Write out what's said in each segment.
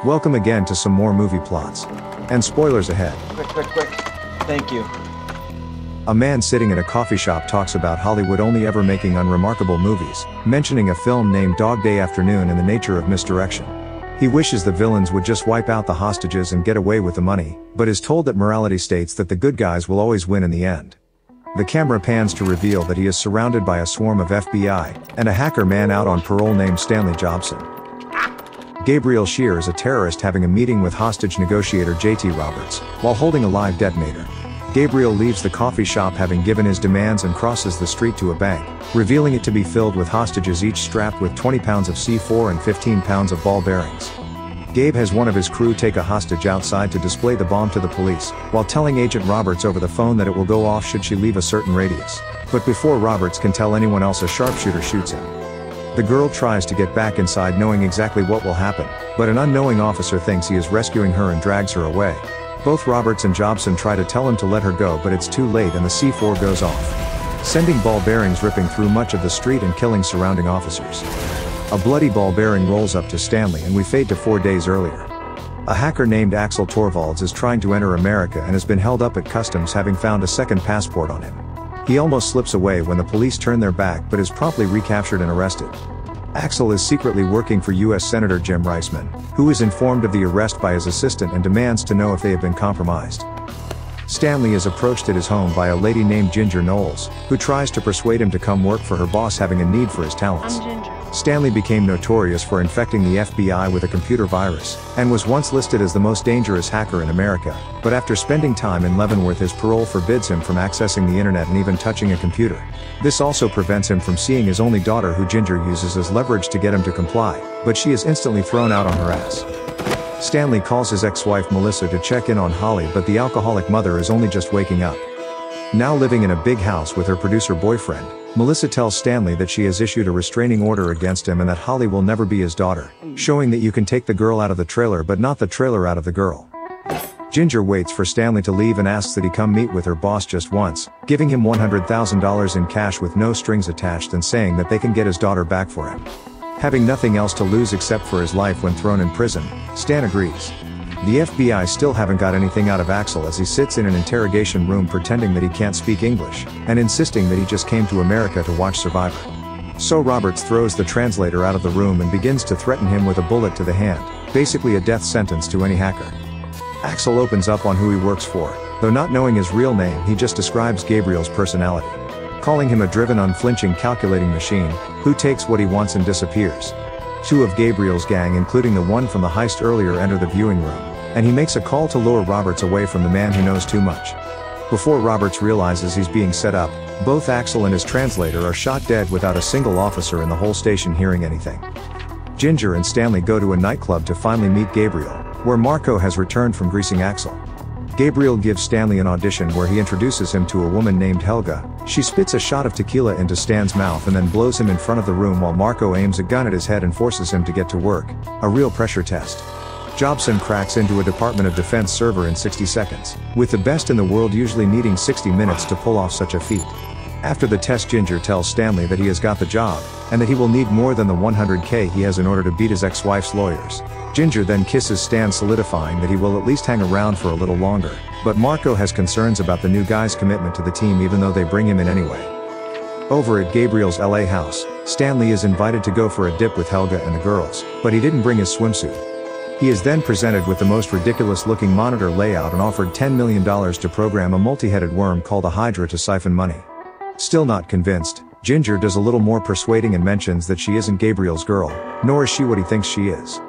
Welcome again to some more movie plots. And spoilers ahead. Quick. Thank you. A man sitting in a coffee shop talks about Hollywood only ever making unremarkable movies, mentioning a film named Dog Day Afternoon and the nature of misdirection. He wishes the villains would just wipe out the hostages and get away with the money, but is told that morality states that the good guys will always win in the end. The camera pans to reveal that he is surrounded by a swarm of FBI, and a hacker man out on parole named Stanley Jobson. Gabriel Shear is a terrorist having a meeting with hostage negotiator J.T. Roberts, while holding a live detonator. Gabriel leaves the coffee shop having given his demands and crosses the street to a bank, revealing it to be filled with hostages each strapped with 20 pounds of C4 and 15 pounds of ball bearings. Gabe has one of his crew take a hostage outside to display the bomb to the police, while telling Agent Roberts over the phone that it will go off should she leave a certain radius. But before Roberts can tell anyone else, a sharpshooter shoots him. The girl tries to get back inside knowing exactly what will happen, but an unknowing officer thinks he is rescuing her and drags her away. Both Roberts and Jobson try to tell him to let her go, but it's too late and the C4 goes off, sending ball bearings ripping through much of the street and killing surrounding officers. A bloody ball bearing rolls up to Stanley and we fade to 4 days earlier. A hacker named Axel Torvalds is trying to enter America and has been held up at customs having found a second passport on him. He almost slips away when the police turn their back but is promptly recaptured and arrested. Axel is secretly working for U.S. Senator Jim Reisman, who is informed of the arrest by his assistant and demands to know if they have been compromised. Stanley is approached at his home by a lady named Ginger Knowles, who tries to persuade him to come work for her boss having a need for his talents. Stanley became notorious for infecting the FBI with a computer virus, and was once listed as the most dangerous hacker in America, but after spending time in Leavenworth his parole forbids him from accessing the internet and even touching a computer. This also prevents him from seeing his only daughter, who Ginger uses as leverage to get him to comply, but she is instantly thrown out on her ass. Stanley calls his ex-wife Melissa to check in on Holly, but the alcoholic mother is only just waking up. Now living in a big house with her producer boyfriend, Melissa tells Stanley that she has issued a restraining order against him and that Holly will never be his daughter, showing that you can take the girl out of the trailer but not the trailer out of the girl. Ginger waits for Stanley to leave and asks that he come meet with her boss just once, giving him $100,000 in cash with no strings attached and saying that they can get his daughter back for him. Having nothing else to lose except for his life when thrown in prison, Stan agrees. The FBI still haven't got anything out of Axel as he sits in an interrogation room pretending that he can't speak English, and insisting that he just came to America to watch Survivor. So Roberts throws the translator out of the room and begins to threaten him with a bullet to the hand, basically a death sentence to any hacker. Axel opens up on who he works for, though not knowing his real name he just describes Gabriel's personality, calling him a driven, unflinching, calculating machine, who takes what he wants and disappears. Two of Gabriel's gang, including the one from the heist earlier, enter the viewing room, and he makes a call to lure Roberts away from the man who knows too much. Before Roberts realizes he's being set up, both Axel and his translator are shot dead without a single officer in the whole station hearing anything. Ginger and Stanley go to a nightclub to finally meet Gabriel, where Marco has returned from greasing Axel. Gabriel gives Stanley an audition where he introduces him to a woman named Helga. She spits a shot of tequila into Stan's mouth and then blows him in front of the room while Marco aims a gun at his head and forces him to get to work, a real pressure test. Jobson cracks into a Department of Defense server in 60 seconds, with the best in the world usually needing 60 minutes to pull off such a feat. After the test, Ginger tells Stanley that he has got the job, and that he will need more than the $100K he has in order to beat his ex-wife's lawyers. Ginger then kisses Stan, solidifying that he will at least hang around for a little longer, but Marco has concerns about the new guy's commitment to the team even though they bring him in anyway. Over at Gabriel's LA house, Stanley is invited to go for a dip with Helga and the girls, but he didn't bring his swimsuit. He is then presented with the most ridiculous-looking monitor layout and offered $10 million to program a multi-headed worm called a Hydra to siphon money. Still not convinced, Ginger does a little more persuading and mentions that she isn't Gabriel's girl, nor is she what he thinks she is.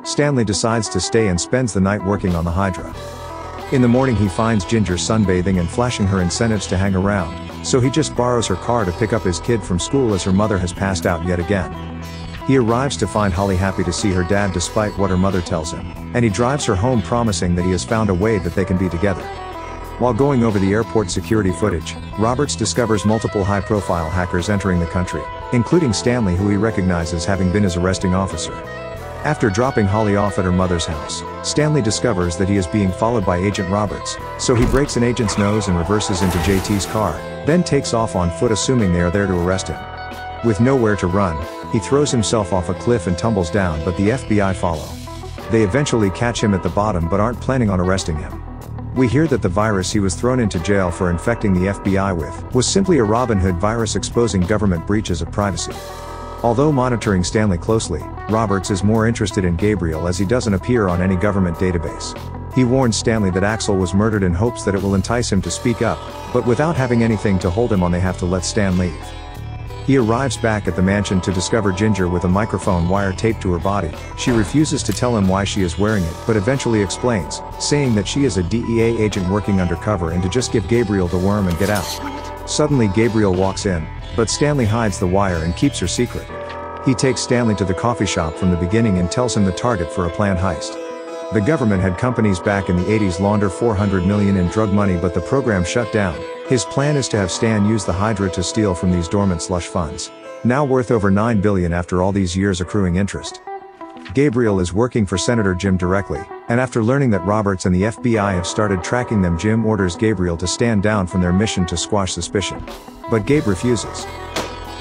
Stanley decides to stay and spends the night working on the Hydra. In the morning he finds Ginger sunbathing and flashing her incentives to hang around, so he just borrows her car to pick up his kid from school as her mother has passed out yet again. He arrives to find Holly happy to see her dad despite what her mother tells him, and he drives her home promising that he has found a way that they can be together. While going over the airport security footage, Roberts discovers multiple high-profile hackers entering the country, including Stanley, who he recognizes having been his arresting officer. After dropping Holly off at her mother's house, Stanley discovers that he is being followed by Agent Roberts, so he breaks an agent's nose and reverses into JT's car, then takes off on foot assuming they are there to arrest him. With nowhere to run, he throws himself off a cliff and tumbles down, but the FBI follow. They eventually catch him at the bottom but aren't planning on arresting him. We hear that the virus he was thrown into jail for infecting the FBI with was simply a Robin Hood virus exposing government breaches of privacy. Although monitoring Stanley closely, Roberts is more interested in Gabriel as he doesn't appear on any government database. He warns Stanley that Axel was murdered in hopes that it will entice him to speak up, but without having anything to hold him on they have to let Stan leave. He arrives back at the mansion to discover Ginger with a microphone wire taped to her body. She refuses to tell him why she is wearing it but eventually explains, saying that she is a DEA agent working undercover and to just give Gabriel the worm and get out. Suddenly Gabriel walks in, but Stanley hides the wire and keeps her secret. He takes Stanley to the coffee shop from the beginning and tells him the target for a planned heist. The government had companies back in the 80s launder $400 million in drug money but the program shut down. His plan is to have Stan use the Hydra to steal from these dormant slush funds, now worth over $9 billion after all these years accruing interest. Gabriel is working for Senator Jim directly, and after learning that Roberts and the FBI have started tracking them, Jim orders Gabriel to stand down from their mission to squash suspicion. But Gabe refuses.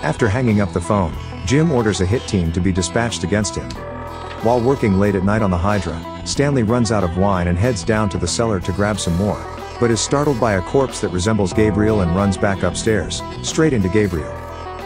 After hanging up the phone, Jim orders a hit team to be dispatched against him. While working late at night on the Hydra, Stanley runs out of wine and heads down to the cellar to grab some more, but is startled by a corpse that resembles Gabriel and runs back upstairs, straight into Gabriel.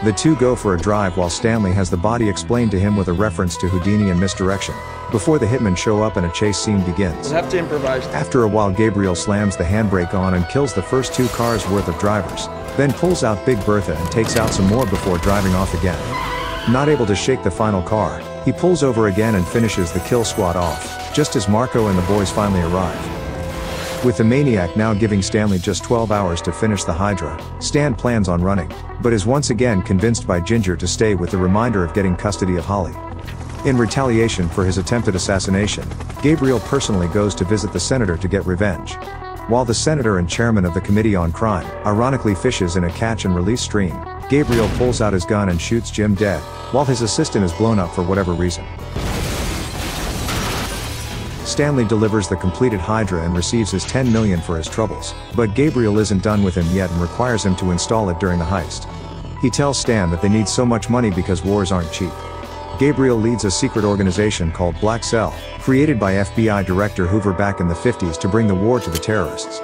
The two go for a drive while Stanley has the body explained to him with a reference to Houdini and misdirection, before the hitmen show up and a chase scene begins. We'll have to improvise. After a while Gabriel slams the handbrake on and kills the first 2 cars worth of drivers, then pulls out Big Bertha and takes out some more before driving off again. Not able to shake the final car, he pulls over again and finishes the kill squad off, just as Marco and the boys finally arrive. With the maniac now giving Stanley just 12 hours to finish the Hydra, Stan plans on running, but is once again convinced by Ginger to stay with the reminder of getting custody of Holly. In retaliation for his attempted assassination, Gabriel personally goes to visit the senator to get revenge. While the senator and chairman of the Committee on Crime ironically fishes in a catch-and-release stream, Gabriel pulls out his gun and shoots Jim dead, while his assistant is blown up for whatever reason. Stanley delivers the completed Hydra and receives his $10 million for his troubles, but Gabriel isn't done with him yet and requires him to install it during the heist. He tells Stan that they need so much money because wars aren't cheap. Gabriel leads a secret organization called Black Cell, created by FBI Director Hoover back in the 50s to bring the war to the terrorists.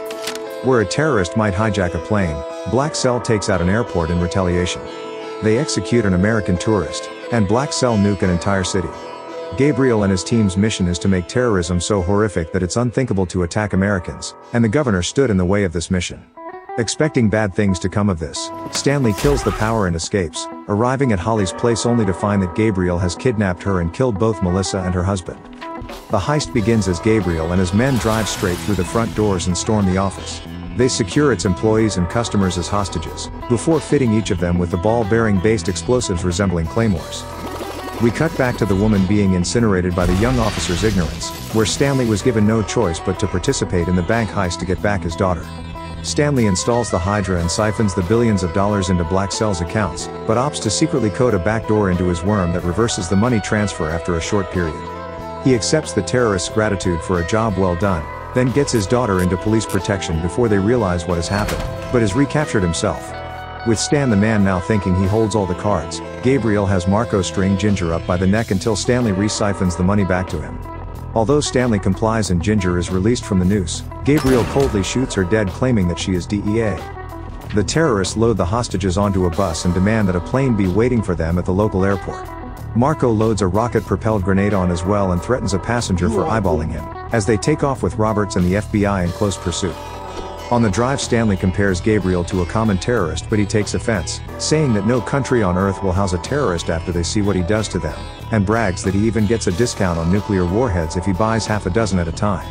Where a terrorist might hijack a plane, Black Cell takes out an airport in retaliation. They execute an American tourist, and Black Cell nuke an entire city. Gabriel and his team's mission is to make terrorism so horrific that it's unthinkable to attack Americans, and the governor stood in the way of this mission. Expecting bad things to come of this, Stanley kills the power and escapes, arriving at Holly's place only to find that Gabriel has kidnapped her and killed both Melissa and her husband. The heist begins as Gabriel and his men drive straight through the front doors and storm the office. They secure its employees and customers as hostages, before fitting each of them with the ball-bearing based explosives resembling claymores. We cut back to the woman being incinerated by the young officer's ignorance, where Stanley was given no choice but to participate in the bank heist to get back his daughter. Stanley installs the Hydra and siphons the billions of dollars into Black Cell's accounts, but opts to secretly code a backdoor into his worm that reverses the money transfer after a short period. He accepts the terrorists' gratitude for a job well done, then gets his daughter into police protection before they realize what has happened, but is recaptured himself. With Stan the man now thinking he holds all the cards, Gabriel has Marco string Ginger up by the neck until Stanley re-siphons the money back to him. Although Stanley complies and Ginger is released from the noose, Gabriel coldly shoots her dead, claiming that she is DEA. The terrorists load the hostages onto a bus and demand that a plane be waiting for them at the local airport. Marco loads a rocket-propelled grenade on as well and threatens a passenger for eyeballing him, as they take off with Roberts and the FBI in close pursuit. On the drive, Stanley compares Gabriel to a common terrorist, but he takes offense, saying that no country on earth will house a terrorist after they see what he does to them, and brags that he even gets a discount on nuclear warheads if he buys half a dozen at a time.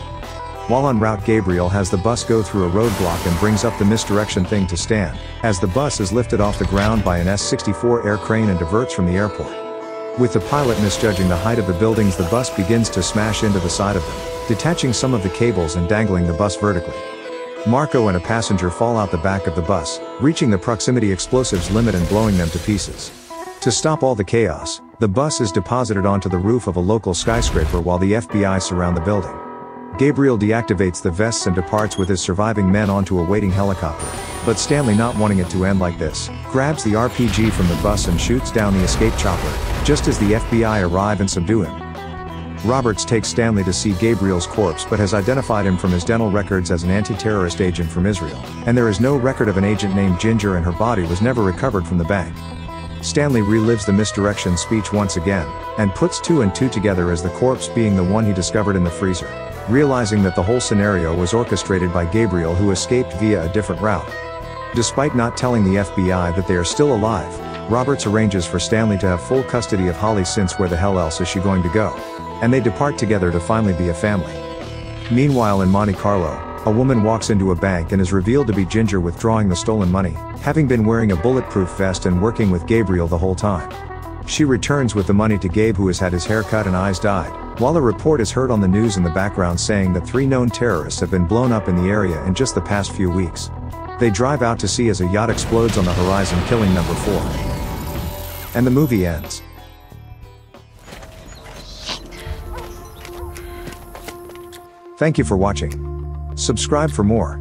While en route, Gabriel has the bus go through a roadblock and brings up the misdirection thing to Stan, as the bus is lifted off the ground by an S-64 air crane and diverts from the airport. With the pilot misjudging the height of the buildings, the bus begins to smash into the side of them, detaching some of the cables and dangling the bus vertically. Marco and a passenger fall out the back of the bus, reaching the proximity explosives limit and blowing them to pieces. To stop all the chaos, the bus is deposited onto the roof of a local skyscraper while the FBI surround the building. Gabriel deactivates the vests and departs with his surviving men onto a waiting helicopter, but Stanley, not wanting it to end like this, grabs the RPG from the bus and shoots down the escape chopper, just as the FBI arrive and subdue him. Roberts takes Stanley to see Gabriel's corpse but has identified him from his dental records as an anti-terrorist agent from Israel, and there is no record of an agent named Ginger, and her body was never recovered from the bank. Stanley relives the misdirection speech once again, and puts 2 and 2 together as the corpse being the one he discovered in the freezer, realizing that the whole scenario was orchestrated by Gabriel, who escaped via a different route. Despite not telling the FBI that they are still alive, Roberts arranges for Stanley to have full custody of Halle, since where the hell else is she going to go? And they depart together to finally be a family. Meanwhile, in Monte Carlo, a woman walks into a bank and is revealed to be Ginger, withdrawing the stolen money, having been wearing a bulletproof vest and working with Gabriel the whole time. She returns with the money to Gabe, who has had his hair cut and eyes dyed, while a report is heard on the news in the background saying that 3 known terrorists have been blown up in the area in just the past few weeks. They drive out to sea as a yacht explodes on the horizon, killing number 4. And the movie ends. Thank you for watching. Subscribe for more.